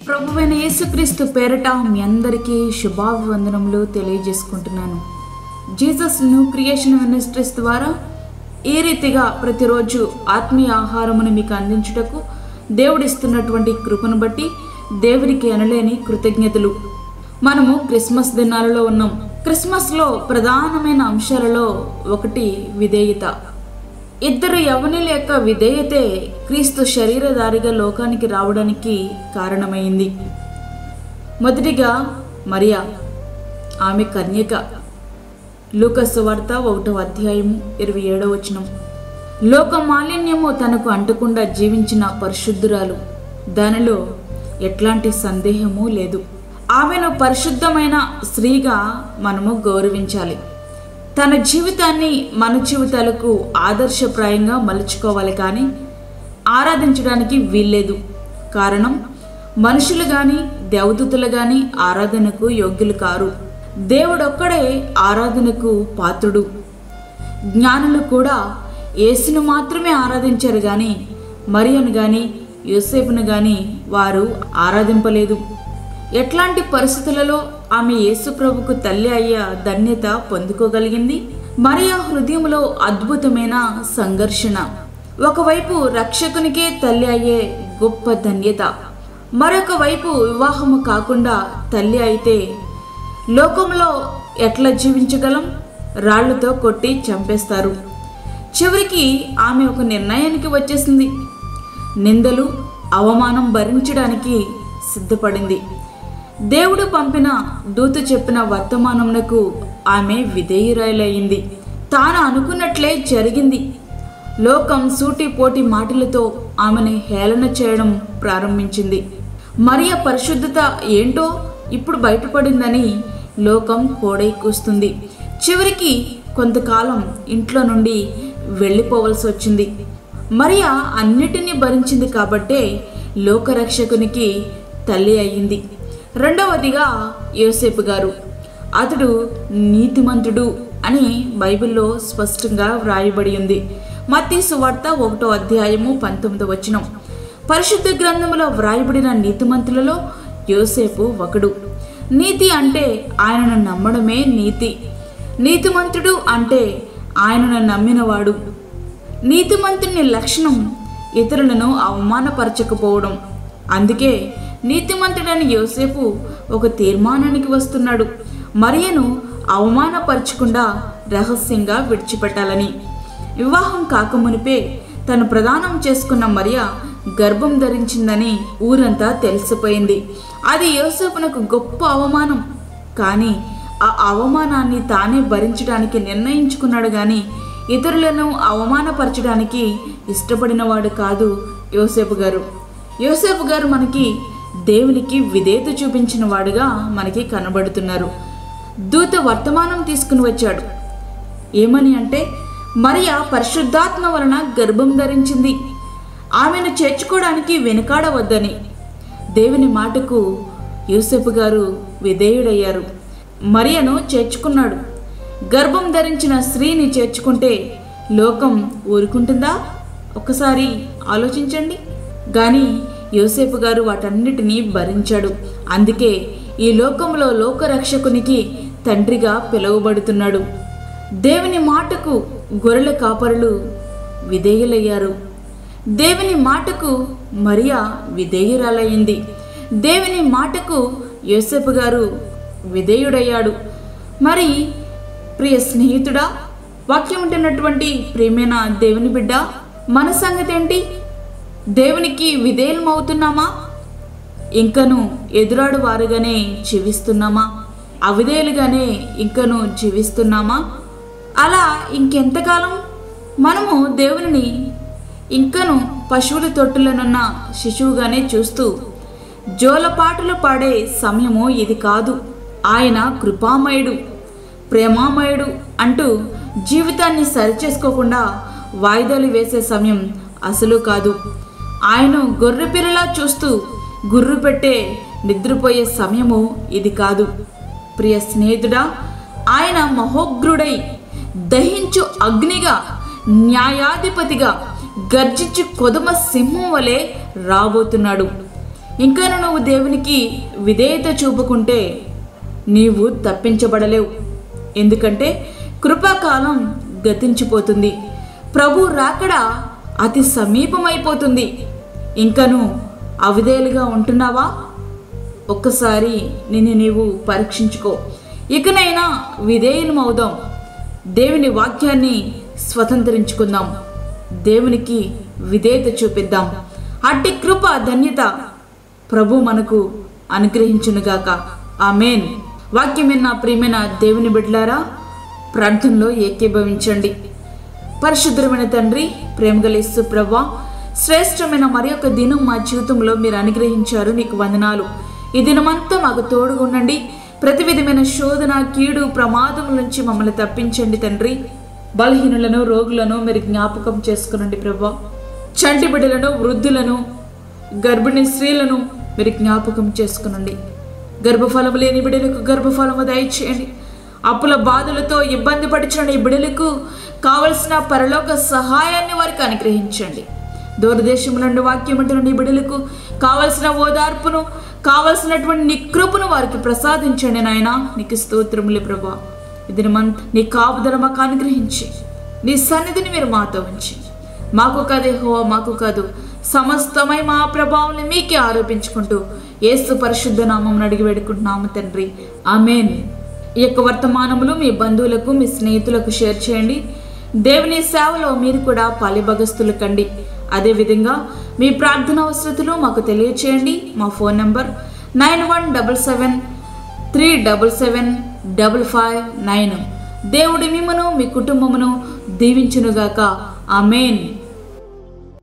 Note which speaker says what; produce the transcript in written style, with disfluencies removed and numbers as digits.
Speaker 1: ప్రభువైన యేసుక్రీస్తు పేరట మీ అందరికీ శుభాభివందనములు తెలియజేసుకుంటున్నాను. జీసస్ న్యూ క్రియేషన్ మినిస్ట్రీస్ ద్వారా ఈ రీతిగా ప్రతిరోజు ఆత్మీయ ఆహారమును మీకు అందించుటకు దేవుడిస్తున్నటువంటి కృపను బట్టి దేవునికి అనలేని కృతజ్ఞతలు. మనము క్రిస్మస్ దినాలలో ఉన్నాం. క్రిస్మస్లో ప్రధానమైన అంశాలలో ఒకటి విధేయత. ఇద్దరు యవనుల యొక్క విధేయతే క్రీస్తు శరీరధారిగా లోకానికి రావడానికి కారణమైంది. మొదటిగా మరియా, ఆమె కన్యక. లూకా సువార్త 1వ అధ్యాయము 27వ వచనం. లోక మాలిన్యము తనకు అంటకుండా జీవించిన పరిశుద్ధురాలు. దానిలో ఎట్లాంటి సందేహము లేదు. ఆమెను పరిశుద్ధమైన స్త్రీగా మనము గౌరవించాలి. తన జీవితాన్ని మన జీవితాలకు ఆదర్శప్రాయంగా మలుచుకోవాలి, కానీ ఆరాధించడానికి వీల్లేదు. కారణం, మనుషులు కానీ దేవదూతలు కానీ ఆరాధనకు యోగ్యులు కారు. దేవుడొక్కడే ఆరాధనకు పాత్రుడు. జ్ఞానులు కూడా యేసును మాత్రమే ఆరాధించారు, కానీ మరియను కానీ యోసేపును కానీ వారు ఆరాధింపలేదు. ఎట్లాంటి పరిస్థితులలో ఆమె యేసు ప్రభుకు తల్లి అయ్యే ధన్యత పొందుకోగలిగింది? మరియా హృదయంలో అద్భుతమైన సంఘర్షణ. ఒకవైపు రక్షకునికే తల్లి అయ్యే గొప్ప ధన్యత, మరొక వైపు వివాహము కాకుండా తల్లి అయితే లోకంలో ఎట్లా జీవించగలం? రాళ్లతో కొట్టి చంపేస్తారు. చివరికి ఆమె ఒక నిర్ణయానికి వచ్చేసింది. నిందలు, అవమానం భరించడానికి సిద్ధపడింది. దేవుడు పంపిన దూత చెప్పిన వర్తమానమునకు ఆమె విధేయురాలయ్యింది. తాను అనుకున్నట్లే జరిగింది. లోకం సూటిపోటి మాటలతో ఆమెను హేళన చేయడం ప్రారంభించింది. మరియ పరిశుద్ధత ఏంటో ఇప్పుడు బయటపడిందని లోకం కోడై కూస్తుంది. చివరికి కొంతకాలం ఇంట్లో నుండి వెళ్ళిపోవలసి వచ్చింది. మరియ అన్నిటినీ భరించింది కాబట్టే లోకరక్షకునికి తల్లి అయ్యింది. రెండవదిగా యోసేపు గారు. అతడు నీతిమంతుడు అని బైబిల్లో స్పష్టంగా వ్రాయబడి ఉంది. మత్తయి సువార్త 1వ అధ్యాయము 19వ వచనం. పరిశుద్ధ గ్రంథంలో వ్రాయబడిన నీతిమంతులలో యోసేపు ఒకడు. నీతి అంటే ఆయనను నమ్మడమే నీతి. నీతిమంతుడు అంటే ఆయనను నమ్మినవాడు. నీతిమంతుని లక్షణం ఇతరులను అవమానపరచకపోవడం. అందుకే నీతిమంతుడని యోసేపు ఒక తీర్మానానికి వస్తున్నాడు. మరియను అవమానపరచకుండా రహస్యంగా విడిచిపెట్టాలని. వివాహం కాకమునిపే తను ప్రదానం చేసుకున్న మరియ గర్భం ధరించిందని ఊరంతా తెలిసిపోయింది. అది యోసేపునకు గొప్ప అవమానం. కానీ ఆ అవమానాన్ని తానే భరించడానికి నిర్ణయించుకున్నాడు, కానీ ఇతరులను అవమానపరచడానికి ఇష్టపడినవాడు కాదు యోసేపు గారు. యోసేపు గారు మనకి దేవునికి విధేయత చూపించిన వాడుగా మనకి కనబడుతున్నారు. దూత వర్తమానం తీసుకుని వచ్చాడు. ఏమని అంటే, మరియ పరిశుద్ధాత్మ వలన గర్భం ధరించింది, ఆమెను చేర్చుకోవడానికి వెనుకాడవద్దని. దేవుని మాటకు యోసేపు గారు విధేయుడయ్యారు. మరియను చేర్చుకున్నాడు. గర్భం ధరించిన స్త్రీని చేర్చుకుంటే లోకం ఊరుకుంటుందా? ఒక్కసారి ఆలోచించండి. కానీ యోసేపు గారు వాటన్నిటినీ భరించాడు. అందుకే ఈ లోకంలో లోకరక్షకునికి తండ్రిగా పిలువబడుతున్నాడు. దేవుని మాటకు గొర్రెల కాపరులు విధేయులయ్యారు. దేవుని మాటకు మరియా విధేయురాలయ్యింది. దేవుని మాటకు యోసేపు గారు విధేయుడయ్యాడు. మరి ప్రియ స్నేహితుడా, వాక్యం ఉంటున్నటువంటి ప్రియమైన దేవుని బిడ్డ, మన సంగతి ఏంటి? దేవునికి విధేయులమవుతున్నామా? ఇంకను ఎదురాడు వారుగానే జీవిస్తున్నామా? అవిధేయులుగానే ఇంకను జీవిస్తున్నామా? అలా ఇంకెంతకాలం మనము దేవుని ఇంకను పశువుల తొట్టులనున్న శిశువుగానే చూస్తూ జోలపాటలు పాడే సమయము ఇది కాదు. ఆయన కృపామయుడు, ప్రేమామయుడు అంటూ జీవితాన్ని సరిచేసుకోకుండా వాయిదాలు వేసే సమయం అసలు కాదు. ఆయన గొర్రెపిల్లలా చూస్తూ గుర్రు పెట్టే నిద్రపోయే సమయము ఇది కాదు. ప్రియ స్నేహితుడా, ఆయన మహోగ్రుడై దహించు అగ్నిగా, న్యాయాధిపతిగా, గర్జించు కొదమ సింహం వలె రాబోతున్నాడు. ఇంకా నువ్వు దేవునికి విధేయత చూపుకుంటే నీవు తప్పించబడలేవు. ఎందుకంటే కృపాకాలం గతించిపోతుంది, ప్రభు రాకడ అతి సమీపమైపోతుంది. ఇంకను అవిధేయులుగా ఉంటున్నావా? ఒక్కసారి నిన్ను నీవు పరీక్షించుకో. ఇకనైనా విధేయులమవుదాం, దేవుని వాక్యాన్ని స్వతంత్రించుకుందాం, దేవునికి విధేయత చూపిద్దాం. అట్టి కృప ధన్యత ప్రభు మనకు అనుగ్రహించునుగాక. ఆమేన్. వాక్యమైన ప్రియమైన దేవుని బిడ్డలారా, ప్రార్థనలో ఏకీభవించండి. పరిశుద్ధమైన తండ్రి, ప్రేమగల యేసు ప్రభువా, శ్రేష్టమైన మరి ఒక దినం మా జీవితంలో మీరు అనుగ్రహించారు, నీకు వందనాలు. ఈ దినమంతా మాకు తోడుగా ఉండండి. ప్రతి విధమైన శోధన, కీడు, ప్రమాదం నుంచి మమ్మల్ని తప్పించండి తండ్రి. బలహీనులను, రోగులను మీరు జ్ఞాపకం చేసుకునండి ప్రభువా. చంటి బిడ్డలను, వృద్ధులను, గర్భిణీ స్త్రీలను మీరు జ్ఞాపకం చేసుకునండి. గర్భఫలము లేని బిడ్డలకు గర్భఫలము దయచేయండి. అప్పుల బాధలతో ఇబ్బంది పడుచున్న ఈ బిడ్డలకు కావలసిన పరలోక సహాయాన్ని వారికి అనుగ్రహించండి. దూరదేశం నుండి వాక్యం అంటున్న ఈ బిడ్డలకు కావలసిన ఓదార్పును, కావలసినటువంటి నీ కృపను వారికి ప్రసాదించండి నాయన. నీకు స్తోత్రములు ప్రభువా. ఇది నీ కాపుదల మాకు అనుగ్రహించి, నీ సన్నిధిని మీరు మాతో ఉంచి, మాకు కాదే హోవా, మాకు కాదు, సమస్తమై మా ప్రభావం మీకే ఆరోపించుకుంటూ యేసు పరిశుద్ధ నామం అడిగి వేడుకుంటున్నాము తండ్రి. ఆమేన్. ఈ యొక్క వర్తమానములు మీ బంధువులకు, మీ స్నేహితులకు షేర్ చేయండి. దేవుని సేవలో మీరు కూడా పాలిభాగస్తులు కండి. అదేవిధంగా మీ ప్రార్థన అవసరతలు మాకు తెలియచేయండి. మా ఫోన్ నంబర్ 9177377559. దేవుడి మిమ్మను, మీ కుటుంబమును దీవించునుగాక. ఆమేన్.